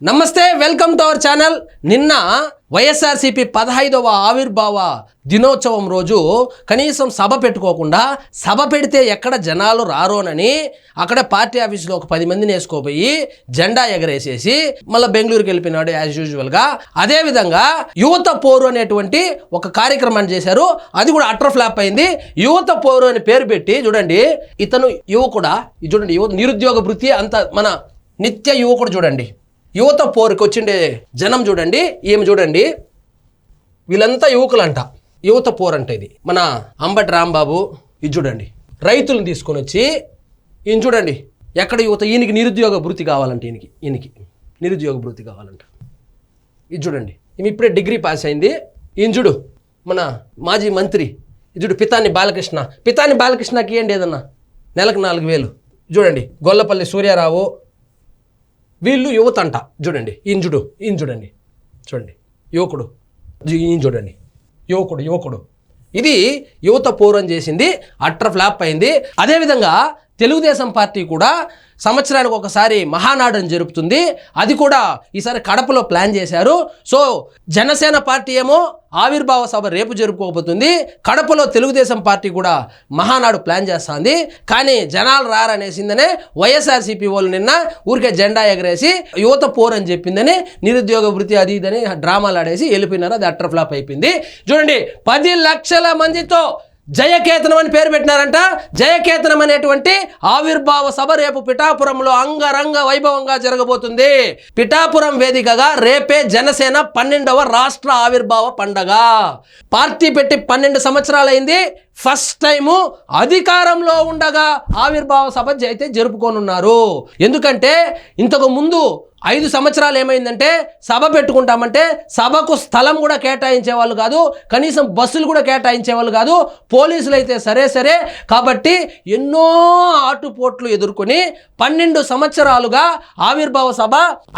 నమస్తే, welcome to our channel. నిన్న వైఎస్ఆర్సీపీ 15వ ఆవిర్భావ దినోత్సవం రోజు కనీసం సభ పెట్టుకోకుండా, సభ పెడితే ఎక్కడ జనాలు రారోనని అక్కడే పార్టీ ఆఫీసులో ఒక 10 మందిని వేసుకోపోయి జెండా ఎగరేసేసి మళ్ళీ బెంగళూరుకి వెళ్ళిపోయినాడు యాజ్ యూజువల్గా. అదేవిధంగా యువత పోరు అనేటువంటి ఒక కార్యక్రమాన్ని చేశారు. అది కూడా అట్టర్ ఫ్లాప్ అయింది. యువత పోరు అని పేరు పెట్టి చూడండి, ఇతను యువకుడా, చూడండి యువత నిరుద్యోగ వృత్తి అంత మన నిత్య యువకుడు చూడండి. యువత పోరుకి వచ్చిండే జనం చూడండి, ఏమి చూడండి, వీళ్ళంతా యువకులంట. యువత పోరు అంటే ఇది మన అంబటి రాంబాబు. ఇది చూడండి, రైతులను తీసుకొని వచ్చి ఈయన చూడండి ఎక్కడ యువత, ఈయనకి నిరుద్యోగ వృత్తి కావాలంట, ఈయనకి నిరుద్యోగ వృత్తి కావాలంట. ఇది చూడండి, ఈమె ఇప్పుడే డిగ్రీ పాస్ అయింది. ఈయన చూడు మన మాజీ మంత్రి, ఇది చూడు పితాని బాలకృష్ణ. పితాని బాలకృష్ణకి ఏంటి ఏదన్నా నెలకు 4,000. చూడండి గొల్లపల్లి సూర్యారావు, వీళ్ళు యువత అంట. చూడండి ఈయన చూడండి చూడండి యువకుడు, ఈయన చూడండి యువకుడు. ఇది యువత పోరం చేసింది, అట్టర్ ఫ్లాప్ అయింది. అదేవిధంగా తెలుగుదేశం పార్టీ కూడా సంవత్సరానికి ఒకసారి మహానాడుని జరుపుతుంది. అది కూడా ఈసారి కడపలో ప్లాన్ చేశారు. సో జనసేన పార్టీ ఏమో ఆవిర్భావ సభ రేపు జరుపుకోబోతుంది, కడపలో తెలుగుదేశం పార్టీ కూడా మహానాడు ప్లాన్ చేస్తుంది. కానీ జనాలు రారనేసిందనే వైఎస్ఆర్సీపీ వాళ్ళు నిన్న ఊరికే జెండా ఎగరేసి యువత పోరు అని చెప్పిందని, నిరుద్యోగ వృత్తి అది ఇదని డ్రామాలు ఆడేసి వెళ్ళిపోయినారు. అది అట్టర్ ఫ్లాప్ అయిపోయింది. చూడండి 10 లక్షల మందితో జయకేతనం అని పేరు పెట్టినారంట. జయకేతనం అనేటువంటి ఆవిర్భావ సభ రేపు పిఠాపురంలో అంగరంగ వైభవంగా జరగబోతుంది. పిఠాపురం వేదికగా రేపే జనసేన 12వ రాష్ట్ర ఆవిర్భావ పండగ. పార్టీ పెట్టి 12 సంవత్సరాలైంది. ఫస్ట్ టైము అధికారంలో ఉండగా ఆవిర్భావ సభ అయితే జరుపుకోనున్నారు. ఎందుకంటే ఇంతకు ముందు 5 సంవత్సరాలు ఏమైందంటే సభ పెట్టుకుంటామంటే సభకు స్థలం కూడా కేటాయించేవాళ్ళు కాదు, కనీసం బస్సులు కూడా కేటాయించేవాళ్ళు కాదు. పోలీసులు అయితే సరే కాబట్టి ఎన్నో ఆటుపోట్లు ఎదుర్కొని 12 సంవత్సరాలుగా ఆవిర్భావ సభ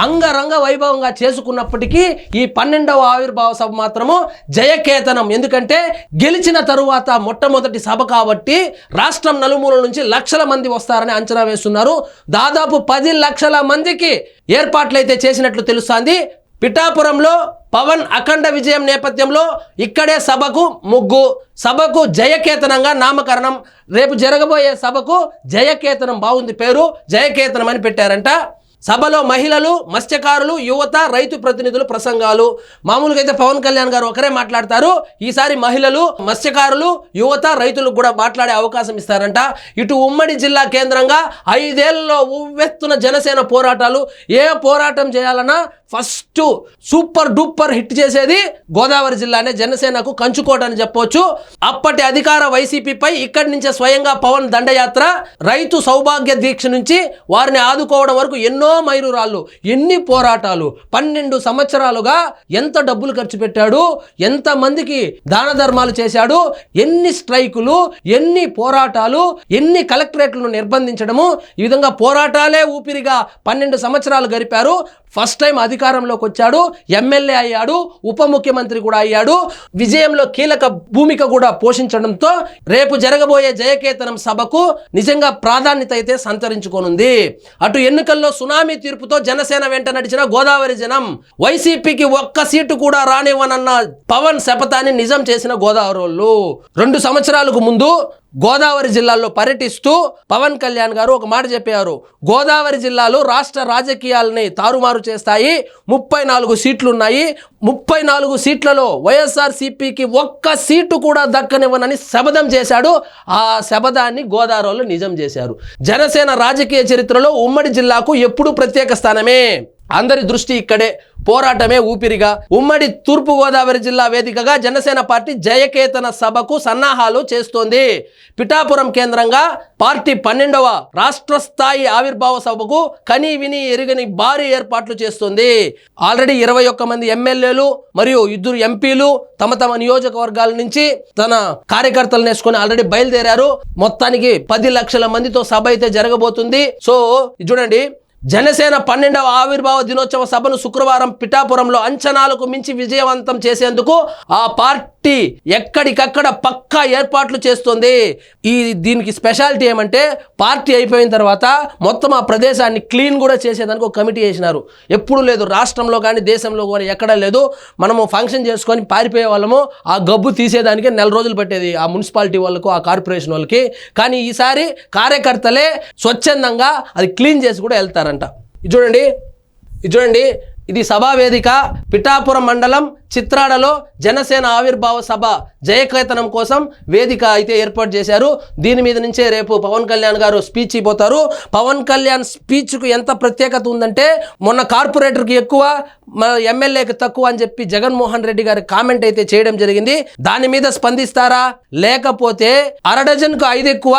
అంగరంగ వైభవంగా చేసుకున్నప్పటికీ ఈ 12వ ఆవిర్భావ సభ మాత్రము జయకేతనం. ఎందుకంటే గెలిచిన తరువాత మొట్టమొదటి సభ కాబట్టి రాష్ట్రం నలుమూలల నుంచి లక్షల మంది వస్తారని అంచనా వేస్తున్నారు. దాదాపు 10 లక్షల మందికి ఏర్పాట్లయితే చేసినట్లు తెలుస్తోంది. పిఠాపురంలో పవన్ అఖండ విజయం నేపథ్యంలో ఇక్కడే సభకు ముగ్గు, సభకు జయకేతనంగా నామకరణం. రేపు జరగబోయే సభకు జయకేతనం, బాగుంది పేరు, జయకేతనం అని పెట్టారంట. సభలో మహిళలు, మత్స్యకారులు, యువత, రైతు ప్రతినిధులు ప్రసంగాలు. మామూలుగా అయితే పవన్ కళ్యాణ్ గారు ఒకరే మాట్లాడతారు. ఈసారి మహిళలు, మత్స్యకారులు, యువత, రైతులకు కూడా మాట్లాడే అవకాశం ఇస్తారంట. ఇటు ఉమ్మడి జిల్లా కేంద్రంగా 5 ఏళ్లలో ఉవ్వెత్తున జనసేన పోరాటాలు. ఏ పోరాటం చేయాలన్నా ఫస్ట్ సూపర్ డూపర్ హిట్ చేసేది గోదావరి జిల్లానే. జనసేనకు కంచుకోట అని చెప్పొచ్చు. అప్పటి అధికార వైసీపీపై ఇక్కడి నుంచే స్వయంగా పవన్ దండయాత్ర, రైతు సౌభాగ్య దీక్ష నుంచి వారిని ఆదుకోవడం వరకు ఎన్నో మైలురాళ్ళు, ఎన్ని పోరాటాలు. 12 సంవత్సరాలుగా ఎంత డబ్బులు ఖర్చు పెట్టాడు, ఎంత మందికి దాన ధర్మాలు చేశాడు, ఎన్ని స్ట్రైకులు, ఎన్ని పోరాటాలు, ఎన్ని కలెక్టరేట్లను నిర్బంధించడము. ఈ విధంగా పోరాటాలే ఊపిరిగా 12 సంవత్సరాలు గడిపారు. ఫస్ట్ టైం అధికారంలోకి వచ్చాడు, ఎమ్మెల్యే అయ్యాడు, ఉప ముఖ్యమంత్రి కూడా అయ్యాడు. విజయంలో కీలక భూమిక కూడా పోషించడంతో రేపు జరగబోయే జయకేతనం సభకు నిజంగా ప్రాధాన్యత అయితే సంతరించుకోనుంది. అటు ఎన్నికల్లో సునామీ తీర్పుతో జనసేన వెంట నడిచిన గోదావరి జనం వైసీపీకి ఒక్క సీటు కూడా రానివ్వనన్న పవన్ శపథాన్ని నిజం చేసిన గోదావరి వాళ్ళు. 2 సంవత్సరాలకు ముందు గోదావరి జిల్లాలో పర్యటిస్తూ పవన్ కళ్యాణ్ గారు ఒక మాట చెప్పారు. గోదావరి జిల్లాలో రాష్ట్ర రాజకీయాలని తారుమారు చేస్తాయి, 34 సీట్లు ఉన్నాయి, 34 సీట్లలో వైఎస్ఆర్సీపీకి ఒక్క సీటు కూడా దక్కనివ్వనని శపథం చేశాడు. ఆ శపథాన్ని గోదావరి వాళ్ళు నిజం చేశారు. జనసేన రాజకీయ చరిత్రలో ఉమ్మడి జిల్లాకు ఎప్పుడూ ప్రత్యేక స్థానమే. అందరి దృష్టి ఇక్కడే, పోరాటమే ఊపిరిగా. ఉమ్మడి తూర్పు గోదావరి జిల్లా వేదికగా జనసేన పార్టీ జయకేతన సభకు సన్నాహాలు చేస్తోంది. పిఠాపురం కేంద్రంగా పార్టీ 12వ రాష్ట్ర స్థాయి ఆవిర్భావ సభకు కని విని ఎరుగని భారీ ఏర్పాట్లు చేస్తుంది. ఆల్రెడీ 21 మంది ఎమ్మెల్యేలు మరియు 2 ఎంపీలు తమ నియోజకవర్గాల నుంచి తన కార్యకర్తలను వేసుకొని ఆల్రెడీ బయలుదేరారు. మొత్తానికి 10 లక్షల మందితో సభ అయితే జరగబోతుంది. సో చూడండి, జనసేన 12వ ఆవిర్భావ దినోత్సవ సభను శుక్రవారం పిఠాపురంలో అంచనాలకు మించి విజయవంతం చేసేందుకు ఆ పార్టీ పెట్టి ఎక్కడికక్కడ పక్కా ఏర్పాట్లు చేస్తుంది. దీనికి స్పెషాలిటీ ఏమంటే పార్టీ అయిపోయిన తర్వాత మొత్తం ఆ ప్రదేశాన్ని క్లీన్ కూడా చేసేదానికి ఒక కమిటీ వేసినారు. ఎప్పుడు లేదు రాష్ట్రంలో కానీ దేశంలో కానీ ఎక్కడా లేదు. మనము ఫంక్షన్ చేసుకొని పారిపోయే వాళ్ళము ఆ గబ్బు తీసేదానికి 4 రోజులు పట్టేది ఆ మున్సిపాలిటీ వాళ్ళకు ఆ కార్పొరేషన్ వాళ్ళకి. కానీ ఈసారి కార్యకర్తలే స్వచ్ఛందంగా అది క్లీన్ చేసి కూడా వెళ్తారంట. ఇది చూడండి ఇది సభా వేదిక పిఠాపురం మండలం చిత్రాడలో జనసేన ఆవిర్భావ సభ జయకేతనం కోసం వేదిక అయితే ఏర్పాటు చేశారు. దీని మీద నుంచే రేపు పవన్ కళ్యాణ్ గారు స్పీచ్ ఇవ్వబోతారు. పవన్ కళ్యాణ్ స్పీచ్కు ఎంత ప్రత్యేకత ఉందంటే మొన్న కార్పొరేటర్కి ఎక్కువ ఎమ్మెల్యేకి తక్కువ అని చెప్పి జగన్మోహన్ రెడ్డి గారి కామెంట్ అయితే చేయడం జరిగింది. దాని మీద స్పందిస్తారా లేకపోతే అరడజన్కు 5 ఎక్కువ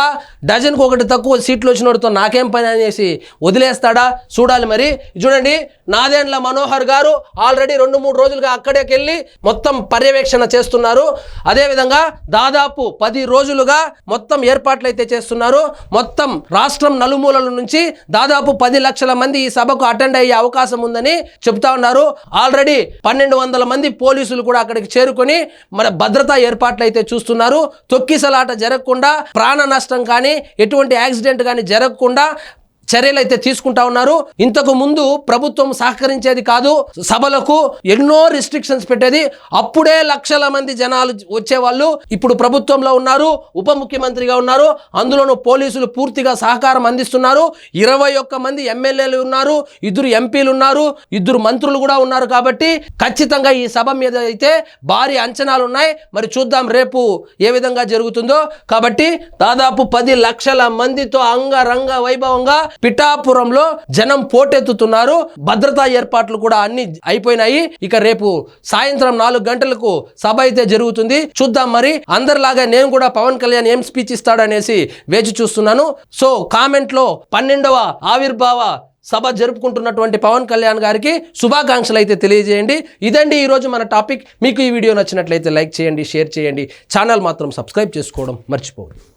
డజన్కు 1 తక్కువ సీట్లు వచ్చినోడితో నాకేం పని అనేసి వదిలేస్తాడా చూడాలి. మరి చూడండి నాదెండ్ల మనోహర్ గారు ఆల్రెడీ 2-3 రోజులుగా అక్కడికి వెళ్ళి మొత్తం పర్యవేక్షణ చేస్తున్నారు. అదేవిధంగా దాదాపు 10 రోజులుగా మొత్తం ఏర్పాట్లు అయితే చేస్తున్నారు. మొత్తం రాష్ట్రం నలుమూలల నుంచి దాదాపు 10 లక్షల మంది ఈ సభకు అటెండ్ అయ్యే అవకాశం ఉందని చెప్తా ఉన్నారు. ఆల్రెడీ 1200 మంది పోలీసులు కూడా అక్కడికి చేరుకొని మన భద్రతా ఏర్పాట్లు అయితే చూస్తున్నారు. తొక్కిసలాట జరగకుండా ప్రాణ నష్టం కానీ ఎటువంటి యాక్సిడెంట్ కానీ జరగకుండా చర్యలు అయితే తీసుకుంటా ఉన్నారు. ఇంతకు ముందు ప్రభుత్వం సహకరించేది కాదు, సభలకు ఎన్నో రిస్ట్రిక్షన్స్ పెట్టేది. అప్పుడే లక్షల మంది జనాలు వచ్చేవాళ్ళు. ఇప్పుడు ప్రభుత్వంలో ఉన్నారు, ఉప ముఖ్యమంత్రిగా ఉన్నారు, అందులోనూ పోలీసులు పూర్తిగా సహకారం అందిస్తున్నారు. 21 మంది ఎమ్మెల్యేలు ఉన్నారు, 2 ఎంపీలు ఉన్నారు, 2 మంత్రులు కూడా ఉన్నారు. కాబట్టి ఖచ్చితంగా ఈ సభ మీద అయితే భారీ అంచనాలు ఉన్నాయి. మరి చూద్దాం రేపు ఏ విధంగా జరుగుతుందో. కాబట్టి దాదాపు 10 లక్షల మందితో అంగరంగ వైభవంగా పిఠాపురంలో జనం పోటెత్తుతున్నారు. భద్రతా ఏర్పాట్లు కూడా అన్ని అయిపోయినాయి. ఇక రేపు సాయంత్రం 4 గంటలకు సభ అయితే జరుగుతుంది. చూద్దాం మరి అందరిలాగా నేను కూడా పవన్ కళ్యాణ్ ఏం స్పీచ్ ఇస్తాడనేసి వేచి చూస్తున్నాను. సో కామెంట్లో 12వ ఆవిర్భావ సభ జరుపుకుంటున్నటువంటి పవన్ కళ్యాణ్ గారికి శుభాకాంక్షలు అయితే తెలియజేయండి. ఇదండి ఈరోజు మన టాపిక్. మీకు ఈ వీడియో నచ్చినట్లయితే లైక్ చేయండి, షేర్ చేయండి. ఛానల్ మాత్రం సబ్స్క్రైబ్ చేసుకోవడం మర్చిపోవద్దు.